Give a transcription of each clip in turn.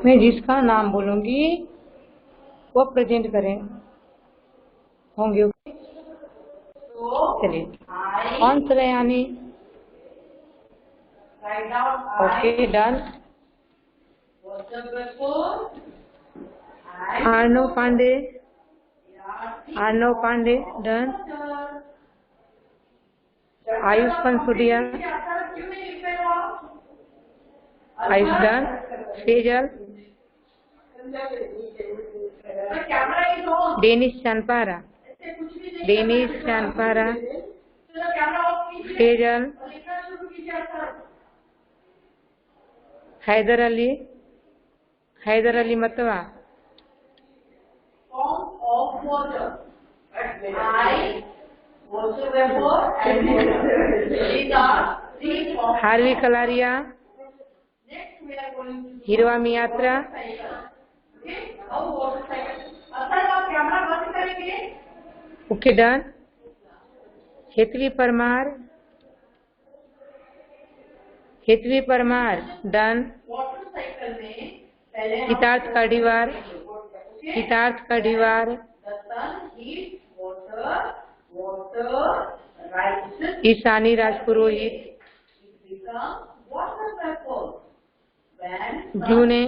मैं जिसका नाम बोलूंगी वो प्रेजेंट करें होंगे। चलिए, कौन सरेयानी? Okay, done. Arno Pandey, Arno Pandey, done. Ayush Pansuriya, Ayush, done. Sejal, Denis Champara, Denis Champara, Sejal. Haider Ali, Haider Ali Matwa, Harvi Kalaria, Hirwami Yatra, okay, done. Hetvi Parmar, Hetvi Parmar, done. Hitarth Kadhiwar, Hitarth Kadhiwar, Ishani Rajpurohit, जूने,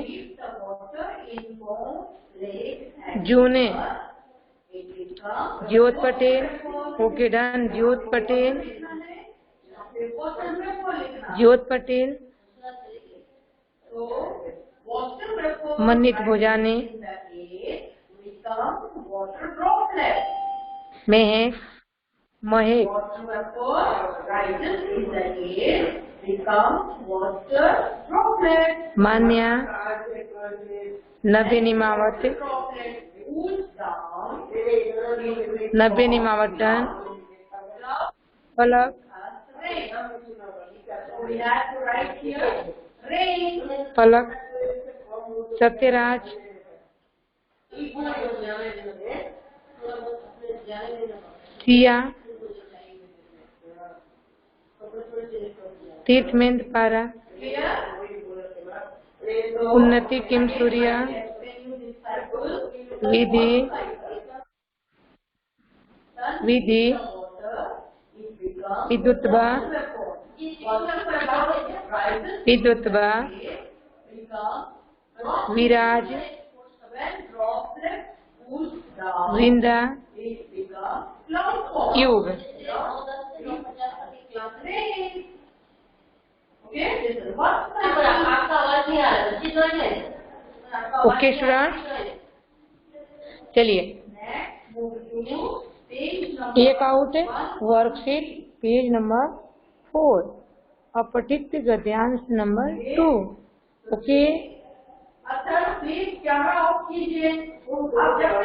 जूने, ज्योत पटेल, ओके, डन। ज्योत पटेल, ज्योत पटेल, मन्नित भोजाने, महक, महक, मान्या, नव्य निमावत, नव्य निमावत, डन। पलक, पलक, सत्यराज, सिया, तीर्थमेंद्र पारा, उन्नति किम सूर्या, विधि, विधि, विद्युतबा, विद्युतबा, विराज, वृंदा, युग। ओके स्टूडेंट, चलिए एक आउट वर्कशीट पेज नंबर 4, अपठित गद्यांश नंबर 2। ओके,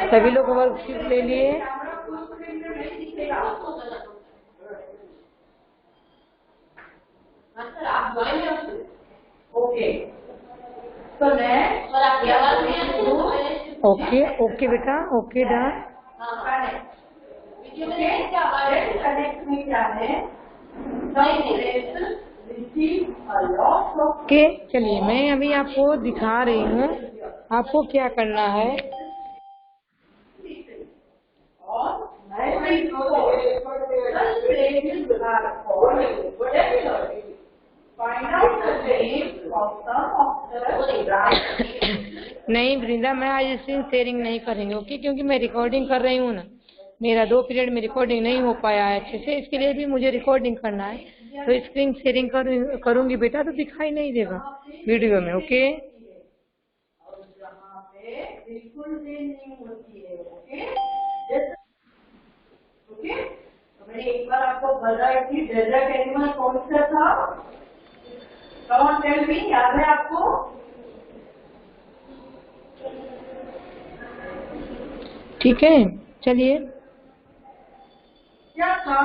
सभी लोग वर्कशीट ले लिए? ओके, ओके बेटा, ओके, डन। ओके, चलिए मैं अभी आपको दिखा रही हूँ आपको क्या करना है। नहीं वृंदा, मैं आज स्क्रीन शेयरिंग नहीं करेंगे, ओके, क्योंकि मैं रिकॉर्डिंग कर रही हूँ ना। मेरा 2 पीरियड में रिकॉर्डिंग नहीं हो पाया है अच्छे से, इसके लिए भी मुझे रिकॉर्डिंग करना है, तो स्क्रीन शेयरिंग करूंगी बेटा तो दिखाई नहीं देगा वीडियो में। ओके, मैंने एक बार आपको बताया कि डेजर्ट एनिमल कौन सा था? कौन टेल मी, याद है आपको? ठीक है, चलिए क्या था?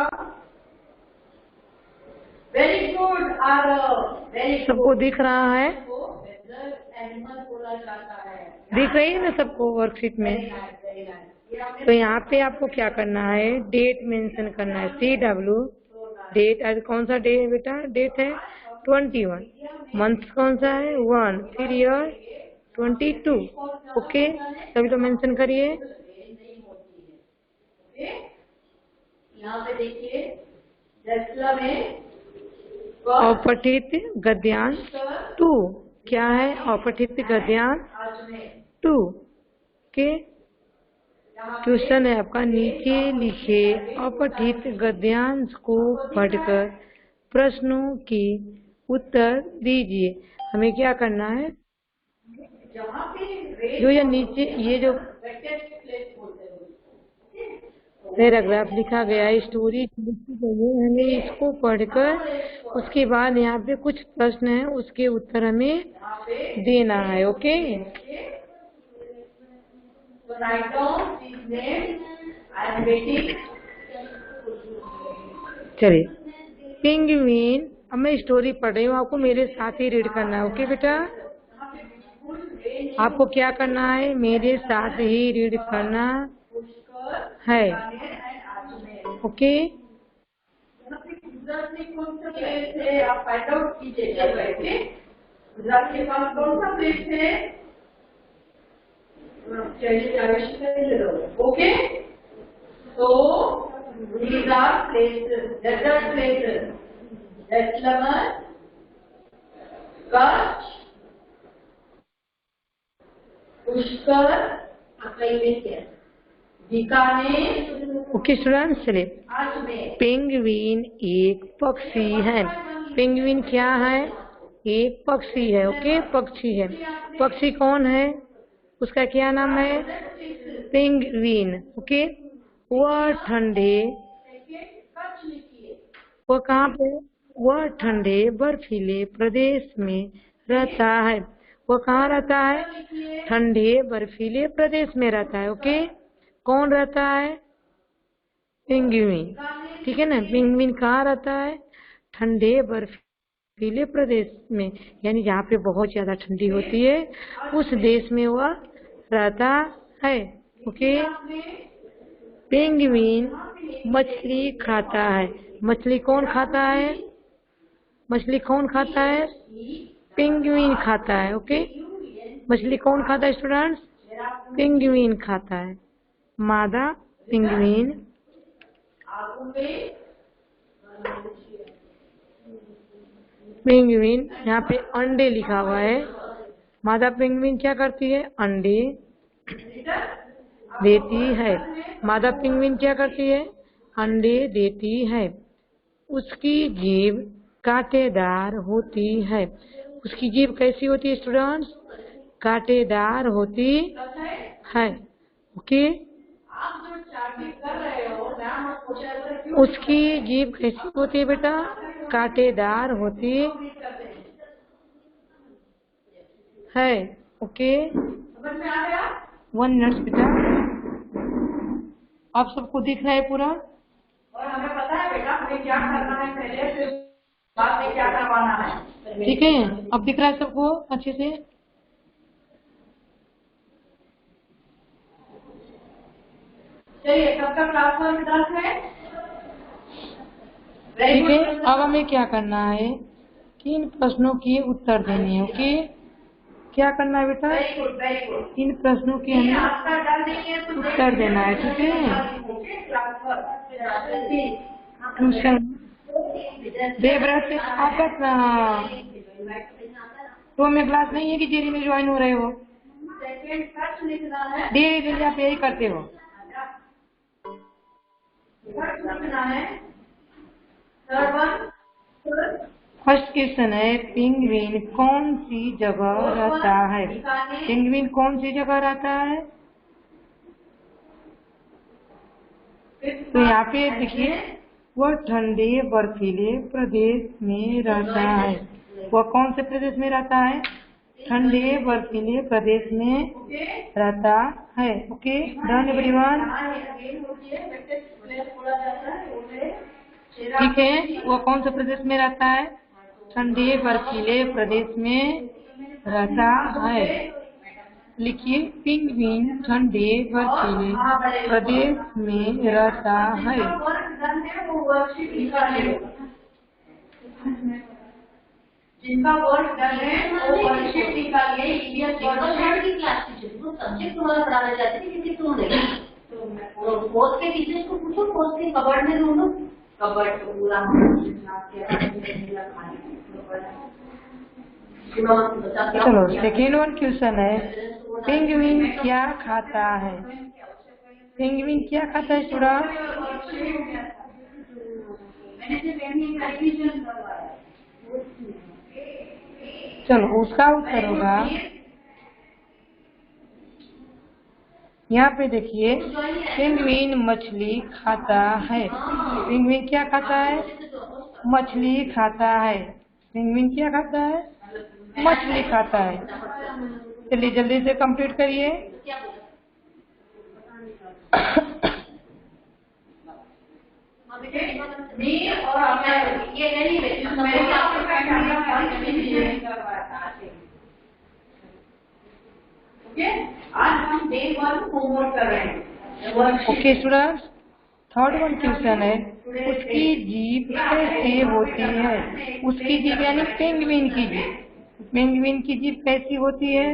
वेरी गुड आरव, सबको दिख रहा है? एनिमल बोला जाता है, दिख रही है ना सबको वर्कशीट में? तो यहाँ पे आपको क्या करना है, डेट मेंशन करना है, CW डेट आज कौन सा डे है बेटा? डेट है 21, मंथ कौन सा है 1, फिर ईयर 22। ओके, सभी तो मेंशन करिए। यहाँ पे देखिए में अपठित गद्यांश 2 क्या है? अपठित गद्यांश 2 के क्वेश्चन है आपका, नीचे लिखे अपठित गद्यांश को पढ़कर प्रश्नों के उत्तर दीजिए। हमें क्या करना है, जो ये नीचे ये जो पैराग्राफ लिखा गया है, स्टोरी लिखी गई है, हमें इसको पढ़कर उसके बाद यहाँ पे कुछ प्रश्न है, उसके उत्तर हमें देना है। ओके, चलिए पेंगुइन। अब मैं स्टोरी पढ़ रही हूँ, आपको मेरे साथ ही रीड करना है। ओके बेटा, आपको क्या करना है? मेरे साथ ही रीड करना है। ओके, आप फाइंड आउट कीजिए गुजरात के पास कौन सा प्लेस है? Okay, so these are places, desert places, Jaisalmer, Kutch, Pushkar, Bikaner. Okay students, चलिए पेंगुइन एक पक्षी है। पेंगुइन क्या है? एक पक्षी है। ओके, पक्षी है। पक्षी कौन है? उसका क्या नाम है? पेंगुइन। ओके, वह ठंडे, वो कहाँ पे? वह ठंडे बर्फीले प्रदेश में रहता है। वो कहाँ रहता है? ठंडे बर्फीले प्रदेश में रहता है। ओके, कौन रहता है? पेंगुइन। ठीक है ना, पेंगुइन कहाँ रहता है? ठंडे बर्फीले प्रदेश में, यानी जहाँ पे बहुत ज्यादा ठंडी होती है उस देश में वह रहता है। ओके, पेंगुइन मछली खाता है। मछली कौन खाता है? मछली कौन खाता है? पेंगुइन खाता है। ओके, मछली कौन खाता है स्टूडेंट्स? पेंगुइन खाता है। मादा पेंगुइन पेंगुइन यहाँ पे अंडे लिखा हुआ है। मादा पेंगुइन क्या करती है? अंडे देती है। मादा पेंगुइन क्या करती है? अंडे देती है। उसकी जीभ कांटेदार होती है। उसकी जीभ कैसी होती है स्टूडेंट्स? कांटेदार होती है। ओके, उसकी जीभ कैसी होती है बेटा? कांटेदार होती है। ओके, 1 मिनट बेटा, आप सबको दिख रहा है पूरा? और हमें पता है बेटा हमें क्या करना है पहले, फिर बाद में क्या करवाना है। ठीक है, अब दिख रहा है सबको अच्छे से? चलिए, सबका क्लास वर्क 10 है। ठीक है, अब हमें क्या करना है? 3 प्रश्नों के उत्तर देने हैं। ओके, क्या करना है बेटा? 3 प्रश्नों के हमें उत्तर देना है। ठीक है, ट्यूशन देवव्रत आपका तो में क्लास नहीं है कि जेरी में ज्वाइन हो रहे हो? डेली डेली आप यही करते हो। फर्स्ट क्वेश्चन है, पेंगुइन कौन सी जगह रहता है? पेंगुइन कौन सी जगह रहता है? तो यहाँ पे देखिए, वह ठंडे बर्फीले प्रदेश में रहता है। वह कौन से प्रदेश में रहता है? ठंडे बर्फीले प्रदेश में रहता है। Okay, done everyone? ठीक है, वह कौन से प्रदेश में रहता है? ठंडे बर्फीले प्रदेश में रहता है। लिखिए पेंगुइन ठंडे बर्फीले प्रदेश में रहता है। जिनका वर्ड डन है वो वर्कशीट निकालिए। ईवीएस वर्ड की क्लास टीचर वो सब्जेक्ट तुम्हारा पढ़ाना चाहते थे क्योंकि तुम नहीं तो फोर्थ के टीचर्स को पूछो, फोर्थ के कबर्ड में ढूंढो, कबर्ड को पूरा चलो सेकेंड वन क्वेश्चन है पेंगुइन क्या खाता है। पेंगुइन क्या खाता है स्टूडेंट? चलो उसका उत्तर होगा यहाँ पे देखिए पेंगुइन मछली खाता है। पेंगुइन क्या खाता है? मछली खाता है। पेंगुइन क्या खाता है? मछली खाता है। चलिए जल्दी से कंप्लीट करिए। आज हम डे 1 होमवर्क कर रहे हैं। Okay students, third one question है उसकी जीभ कैसी होती है। उसकी जीभ यानी पेंगुइन की जीभ। पेंगुइन की जीभ कैसी होती है?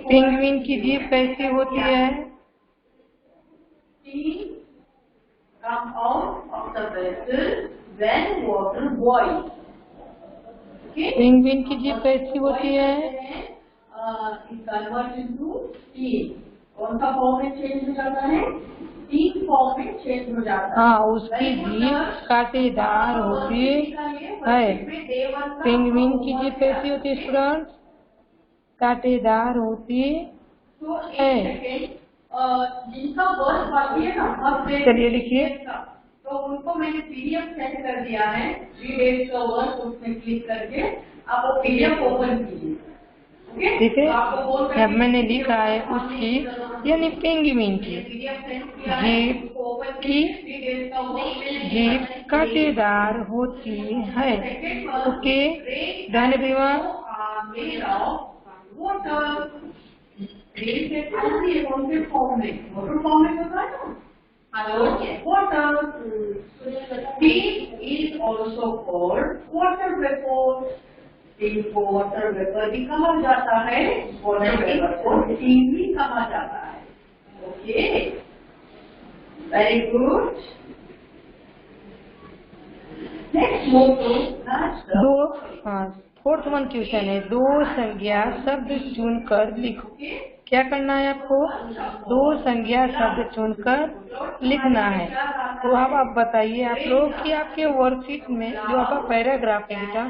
पेंगुइन की जीभ कैसी होती है? पेंगुइन की जीभ कैसी होती है? कौन सा फॉर्म में चेंज हो जाता है? तीन फॉर्म में चेंज हो जाता है। हाँ, उसकी जीभ कांटेदार होती है। पेंगुइन की जीभ कैसी होती है स्टूडेंट? कांटेदार होती है। जिनका वर्क बाकी है ना, चलिए लिखिए। तो उनको मैंने पीडीएफ सेट कर दिया है। 3 डेज का वर्क उसमें क्लिक करके आप वो पीडीएफ ओपन कीजिए। ठीक है, अब मैंने लिखा है उसकी यानी पेंगुइन की जीभ कांटेदार होती है। Okay done everyone. Water. Steam is also called water vapor. Steam को water vapor भी कहा जाता है, water vapor को steam भी कहा जाता है। Okay, very good. Next move to fourth one question है दो संज्ञा शब्द चुनकर लिखो। क्या करना है आपको? दो संज्ञा शब्द चुनकर लिखना है। तो अब आप बताइए आप लोग कि आपके वर्कशीट में जो आपका पैराग्राफ है बेटा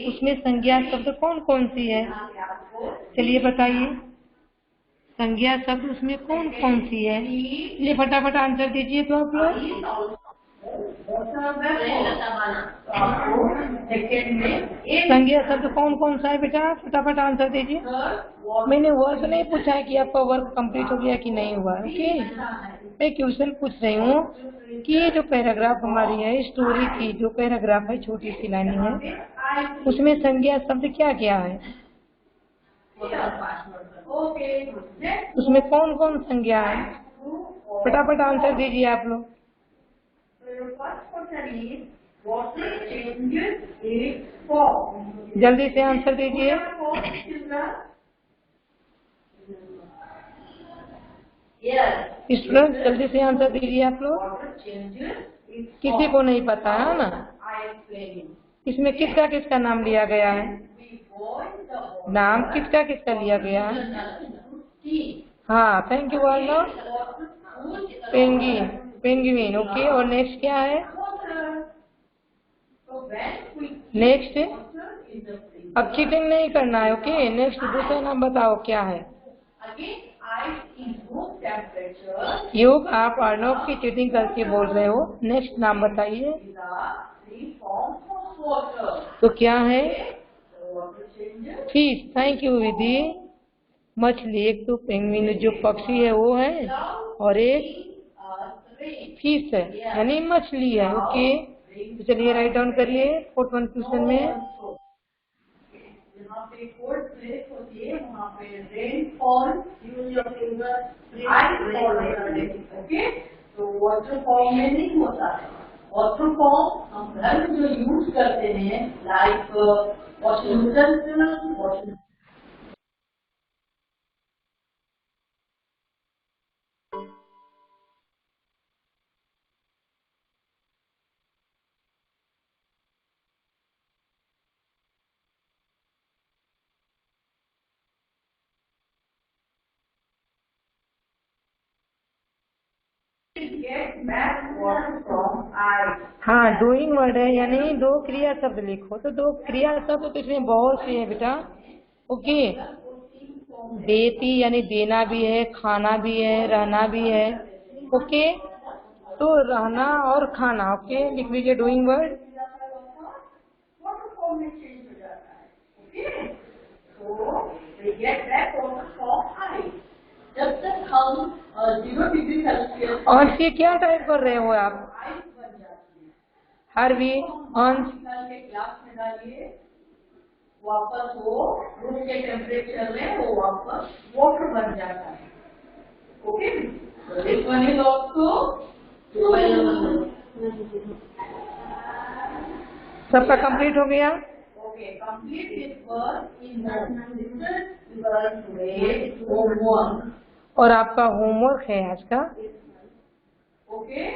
उसमें संज्ञा शब्द कौन कौन सी है? चलिए बताइए संज्ञा शब्द उसमें कौन कौन सी है। चलिए फटाफट आंसर दीजिए तो आप लोग। संज्ञा शब्द कौन कौन सा है बेटा? फटाफट आंसर दीजिए। मैंने वर्क नहीं पूछा है कि आपका वर्क कंप्लीट हो गया कि नहीं हुआ। ओके, मैं क्वेश्चन पूछ रही हूँ कि ये जो पैराग्राफ हमारी है स्टोरी की जो पैराग्राफ है छोटी सी लाइन है उसमें संज्ञा शब्द क्या क्या है? उसमें कौन कौन संज्ञा है? फटाफट आंसर दीजिए आप लोग। जल्दी से आंसर दीजिए। स्टूडेंट जल्दी से आंसर दीजिए आप लोग। किसी को नहीं पता है ना? इसमें किसका किसका नाम लिया गया है? नाम किसका किसका लिया गया है? हाँ thank you Varna. Penguin okay. और नेक्स्ट क्या है? नेक्स्ट अब चीटिंग नहीं करना है। ओके नेक्स्ट दूसरा नाम बताओ क्या है? योग आप अर्णव की चीटिंग करके बोल रहे हो। नेक्स्ट नाम बताइए तो क्या है? फिश। थैंक यू विधि। मछली एक तो पेंगुइन जो पक्षी है वो है और एक फिश है यानी मछली है। ओके तो चलिए राइट डाउन करिए फोर्थ वन क्वेश्चन में। जहाँ पे कोल्ड प्लेस होती है वहाँ पे rainfall, use your finger, ice fall करने, ओके। तो वाटर फॉर्म में नहीं होता है। वाटर फॉर्म हम घर में जो यूज करते हैं, लाइक वॉशिंग यूटेंसिल्स, वॉशिंग। हाँ, डूइंग वर्ड है, यानी दो क्रिया शब्द लिखो। तो दो क्रिया शब्द तो इसमें बहुत सी है बेटा, ओके। देती यानी देना भी है, खाना भी है, रहना भी है, ओके। तो रहना और खाना, ओके, लिख लीजिए डूइंग वर्ड। जब तक हम 0 डिग्री सेल्सियस और ये क्या टाइप कर रहे हो आप? हर भी अंश निकाल के ग्लास में डालिए, वापस वो रूम के टेम्परेचर में वो वापस वाटर बन जाता है, okay. This one is also सबका कंप्लीट हो गया? Okay, complete this work in homework. और आपका होमवर्क है आज का, ओके।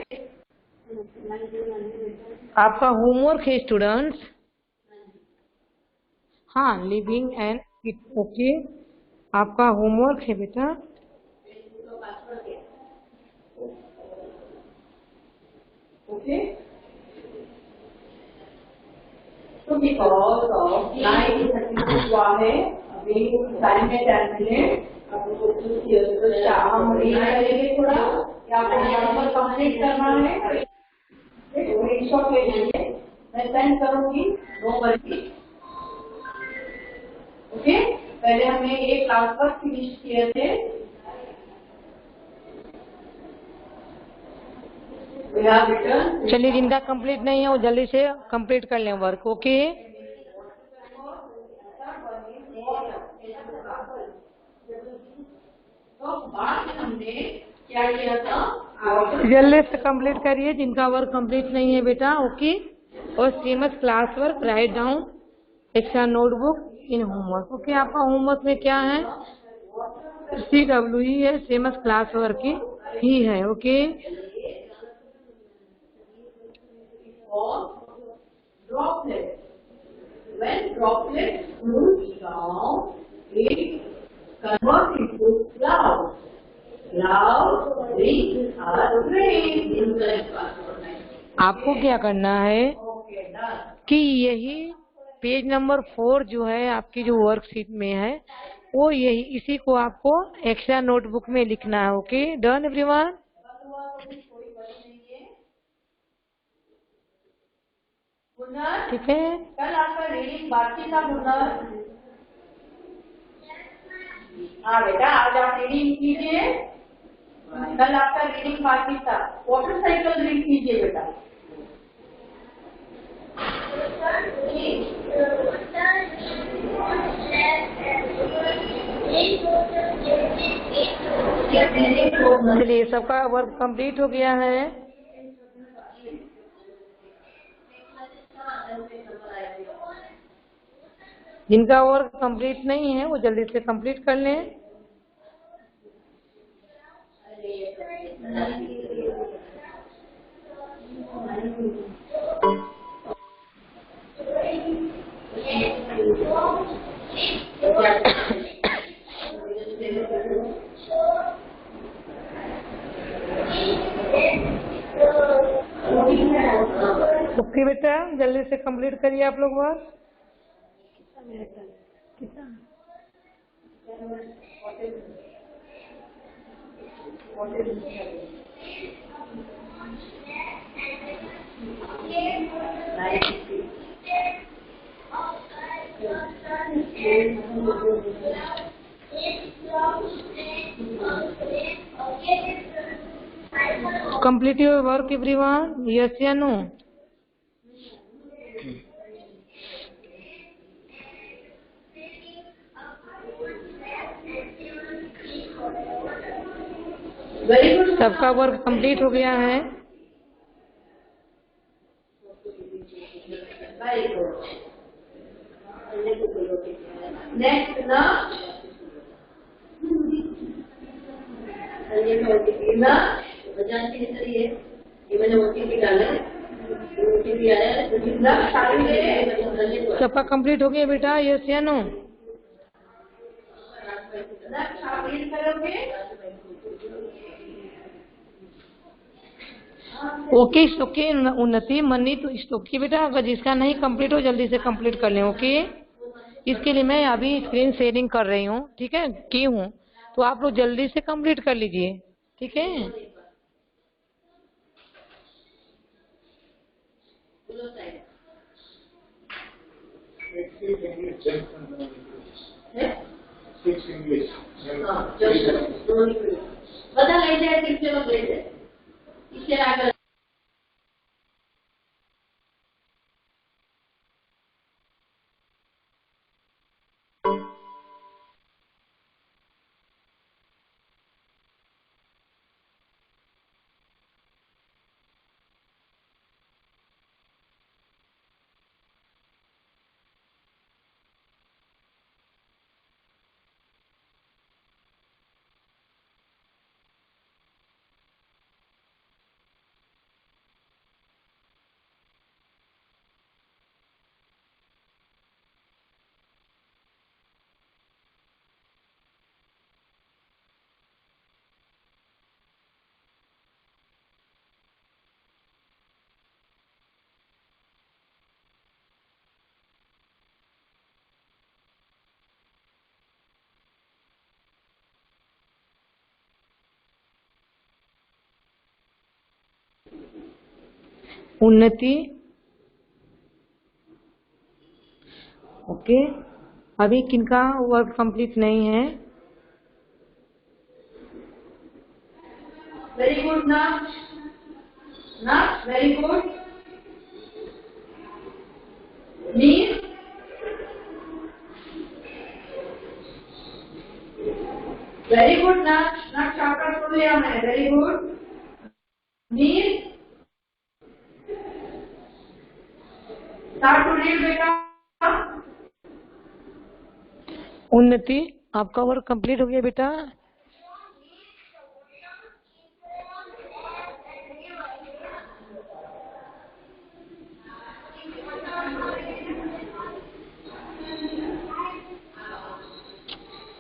आपका होमवर्क है स्टूडेंट्स। हाँ, लिविंग एंड इट, ओके, आपका होमवर्क है बेटा। ओके, तो बिकॉज ऑफ 9:32 हुआ है, अभी टाइम में 10 मिनट। हम रीड करेंगे थोड़ा, या आपको यहाँ पर कंप्लीट करना है, स्क्रीनशॉट ले लीजिए, मैं सेंड करूंगी 2 बजे, ओके। पहले हमने एक क्लास वर्क फिनिश किए थे, चलिए, जिनका कंप्लीट नहीं है वो जल्दी से कंप्लीट कर लें वर्क, ओके। तो बाद में हमने क्या किया था, जल्दी से कंप्लीट करिए जिनका वर्क कंप्लीट नहीं है बेटा, ओके। और सीमस class work write down extra notebook in homework, okay. आपका होमवर्क में क्या है? CWE है, सीमस क्लास वर्क ही है, okay. droplets. When droplets move down, it converts into clouds. Clouds which are rain. आपको क्या करना है Okay, done. कि यही पेज नंबर 4 जो है आपकी जो वर्कशीट में है, वो यही इसी को आपको एक्स्ट्रा नोटबुक में लिखना है, ओके। Done everyone? ठीक है। कल आपका रीडिंग बाकी था मुन्नर? हाँ बेटा, आज आप रीडिंग कीजिए। कल आपका रीडिंग बाकी था, वाटर साइकिल रीड कीजिए बेटा। चलिए, सबका वर्क कंप्लीट हो गया है। जिनका वर्क कंप्लीट नहीं है वो जल्दी से कंप्लीट कर लें। ओके बेटा, जल्दी से कंप्लीट करिए आप लोग work. Complete your work everyone, yes या no? Very good. सबका वर्क कंप्लीट हो गया है। Very good. Next, na. ना जानती है ये मैंने ओटीपी डाला है, ओटीपी आया है, ना शामिल सबका कंप्लीट हो गया बेटा, यस या नो? ना शामिल करोगे? ओके ओके उन्नति मनी तो ओके बेटा, अगर जिसका नहीं कंप्लीट हो जल्दी से कंप्लीट कर लें। ओके, इसके लिए मैं अभी स्क्रीन शेयरिंग कर रही हूँ, ठीक है, की हूँ, तो आप लोग जल्दी से कंप्लीट कर लीजिए, ठीक है। बता लेते हैं किससे लोग लेते हैं इससे आगे। उन्नति ओके, अभी किनका वर्क कंप्लीट नहीं है? वेरी गुड ना, very good. Mean very good ना चैप्टर सुन लिया मैंने, very good. Mean start to read बेटा। उन्नति आपका वर्क कंप्लीट हो गया बेटा?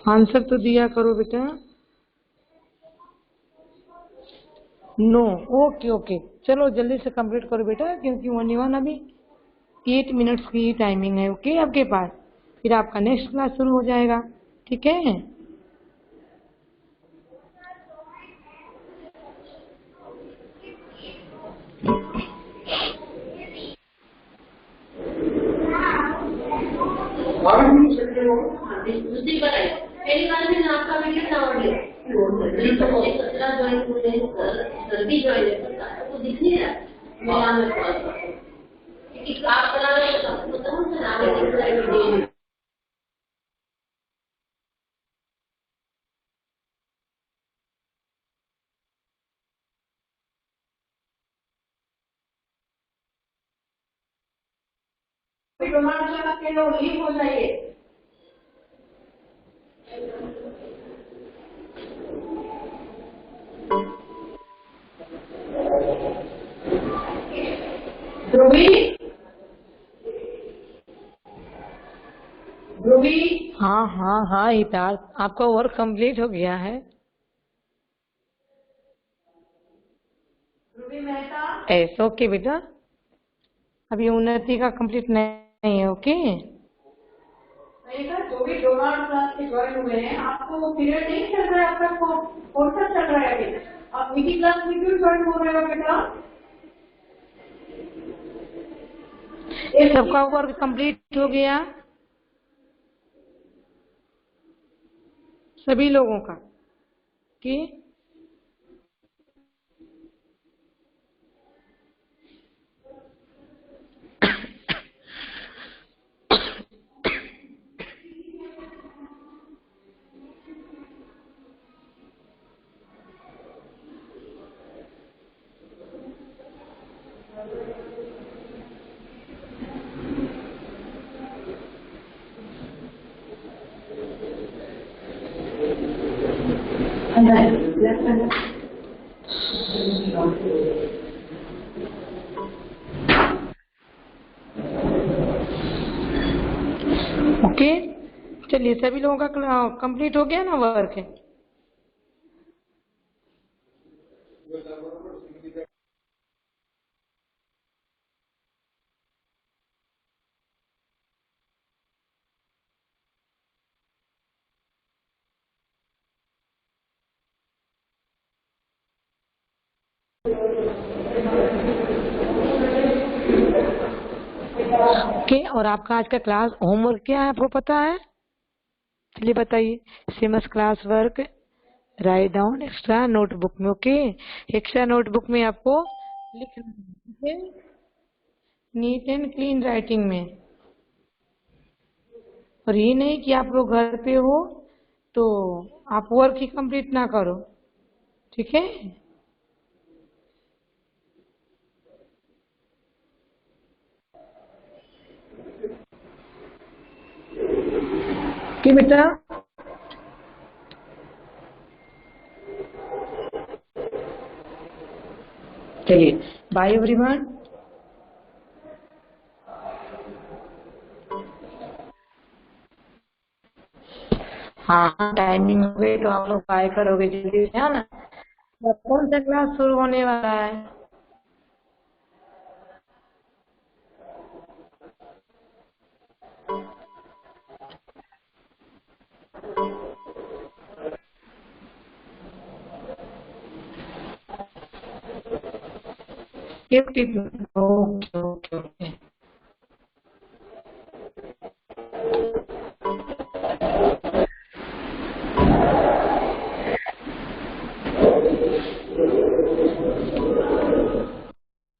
आंसर तो दिया करो बेटा। नो, ओके ओके, चलो जल्दी से कंप्लीट करो बेटा, क्योंकि वन अभी 8 मिनट्स की टाइमिंग है, ओके आपके पास, फिर आपका नेक्स्ट क्लास शुरू हो जाएगा, ठीक है। दूसरी बार पहली बार में आपका वीडियो डाउनलोड है, 17 ज्वाइन हुए हैं, जल्दी ज्वाइन है, वो दिख नहीं रहा मेरा में क्योंकि आप बना रहे हो, आपको बताऊं सर आगे दिख रहा है वीडियो। के लोग लीव हो जाइए। ध्रुवी, हाँ हाँ हाँ हितार्थ, आपका वर्क कंप्लीट हो गया है। ध्रुवी मेहता, ऐसा ओके बेटा, अभी उन्नति का कंप्लीट नहीं है, ओके। जो भी डोनाल्ड क्लास के ज्वाइन हुए हैं, आपको पीरियड नहीं चल रहा है, आपका कौन सा चल रहा है अभी? आप मीटिंग क्लास में क्यों ज्वाइन हो रहे हो बेटा? सबका वर्क कंप्लीट हो गया सभी लोगों का, कि ओके, चलिए सभी लोगों का कंप्लीट हो गया ना वर्क? ओके, और आपका आज का क्लास होमवर्क क्या है आपको पता है? चलिए बताइए। सिमस class work write down extra notebook में। ओके, एक्स्ट्रा नोटबुक में आपको लिखना है नीट एंड क्लीन राइटिंग में। और ये नहीं कि आप लोग घर पे हो तो आप वर्क ही कंप्लीट ना करो, ठीक है? कि बेटा चलिए, बाय एवरीवन। हाँ, टाइमिंग हो गई तो आप लोग बाय करोगे जल्दी से, है ना? तो कौन सा क्लास शुरू होने वाला है? Okay okay okay.